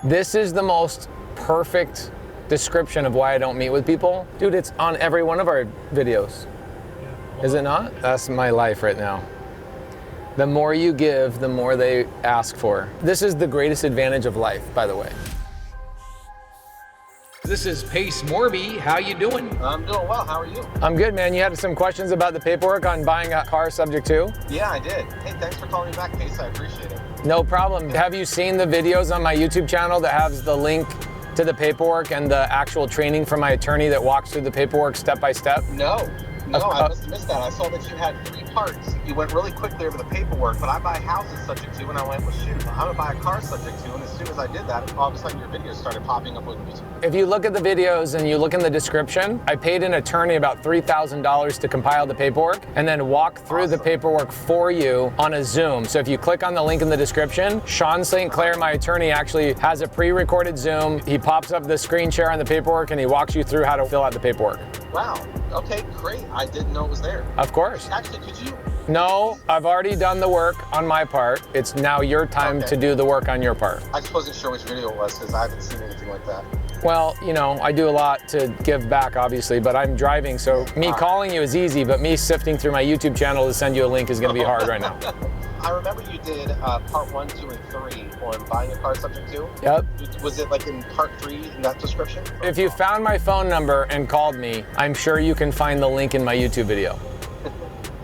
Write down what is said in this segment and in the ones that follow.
This is the most perfect description of why I don't meet with people. Dude, it's on every one of our videos. Is it not? That's my life right now. The more you give, the more they ask for. This is the greatest advantage of life, by the way. This is Pace Morby. How you doing? I'm doing well. How are you? I'm good, man. You had some questions about the paperwork on buying a car subject to? Yeah, I did. Hey, thanks for calling me back, Pace. I appreciate it. No problem. Have you seen the videos on my YouTube channel that has the link to the paperwork and the actual training from my attorney that walks through the paperwork step by step? No, I must have missed that. I saw that you had 3 parts. You went really quickly over the paperwork, but I buy houses subject to, and I went, well, shoot, I'm gonna buy a car subject to, and as soon as I did that, all of a sudden your videos started popping up on YouTube. If you look at the videos and you look in the description, I paid an attorney about $3,000 to compile the paperwork and then walk through the paperwork for you on a Zoom. So if you click on the link in the description, Sean St. Clair, my attorney, actually has a pre-recorded Zoom. He pops up the screen share on the paperwork and he walks you through how to fill out the paperwork. Wow, okay, great. I didn't know it was there. Of course. Actually, could you? No, I've already done the work on my part. It's now your time to do the work on your part. I just wasn't sure which video it was because I haven't seen anything like that. Well, you know, I do a lot to give back, obviously, but I'm driving, so me calling you is easy, but me sifting through my YouTube channel to send you a link is going to be hard right now. I remember you did part 1, 2, and 3 on buying a car subject to. Yep. Was it like in part 3 in that description? If you found my phone number and called me, I'm sure you can find the link in my YouTube video.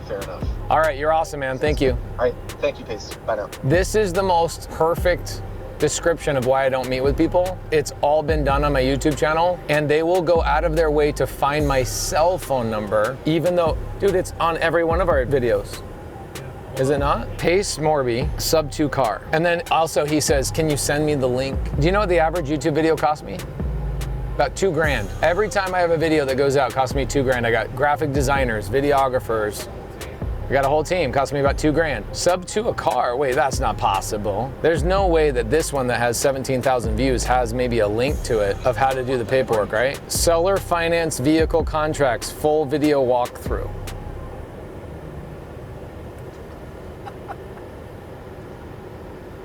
Fair enough. All right, you're awesome, man. Thank you. All right, thank you, Pace. Bye now. This is the most perfect description of why I don't meet with people. It's all been done on my YouTube channel, and they will go out of their way to find my cell phone number, even though, dude, it's on every one of our videos. Is it not? Pace Morby, Subto car. And then also he says, can you send me the link? Do you know what the average YouTube video costs me? About $2 grand. Every time I have a video that goes out, it costs me $2 grand. I got graphic designers, videographers. I got a whole team, cost me about $2 grand. Sub to a car, wait, that's not possible. There's no way that this one that has 17,000 views has maybe a link to it of how to do the paperwork, right? Seller finance vehicle contracts, full video walkthrough.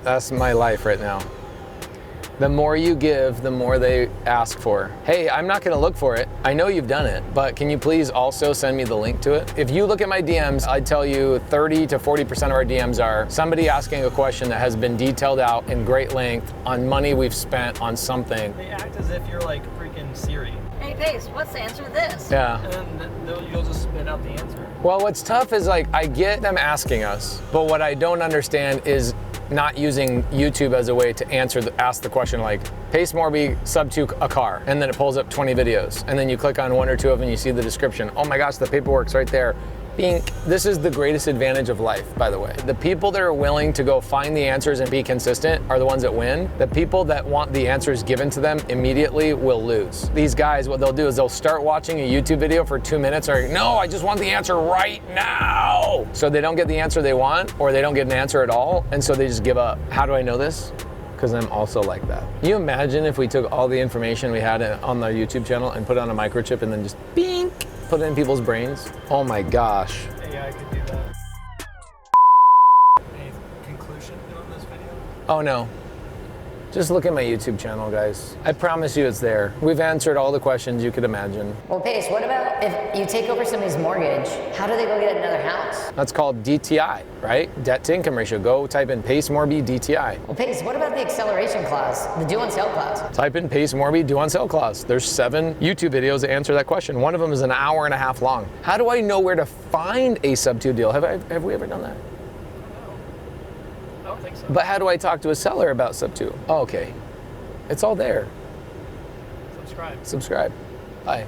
That's my life right now. The more you give, the more they ask for. Hey, I'm not gonna look for it. I know you've done it, but can you please also send me the link to it? If you look at my DMs, I'd tell you 30 to 40% of our DMs are somebody asking a question that has been detailed out in great length on money we've spent on something. They act as if you're like freaking Siri. Hey, Pace, what's the answer to this? Yeah. And then you'll just spit out the answer. Well, what's tough is like, I get them asking us, but what I don't understand is not using YouTube as a way to ask the question like, Pace Morby sub to a car, and then it pulls up 20 videos, and then you click on 1 or 2 of them and you see the description. Oh my gosh, the paperwork's right there. This is the greatest advantage of life, by the way. The people that are willing to go find the answers and be consistent are the ones that win. The people that want the answers given to them immediately will lose. These guys, what they'll do is they'll start watching a YouTube video for 2 minutes and are like, no, I just want the answer right now. So they don't get the answer they want, or they don't get an answer at all, and so they just give up. How do I know this? Because I'm also like that. Can you imagine if we took all the information we had on our YouTube channel and put it on a microchip and then just bink, put it in people's brains? Oh my gosh. AI could do that. Any conclusion on this video? Oh no. Just look at my YouTube channel, guys. I promise you it's there. We've answered all the questions you could imagine. Well, Pace, what about if you take over somebody's mortgage, how do they go get another house? That's called DTI, right? Debt to income ratio. Go type in Pace Morby DTI. Well, Pace, what about the acceleration clause, the due on sale clause? Type in Pace Morby due on sale clause. There's 7 YouTube videos that answer that question. One of them is an hour and a half long. How do I know where to find a Subto deal? Have we ever done that? I don't think so. But how do I talk to a seller about Subto? Oh, okay. It's all there. Subscribe. Subscribe. Bye.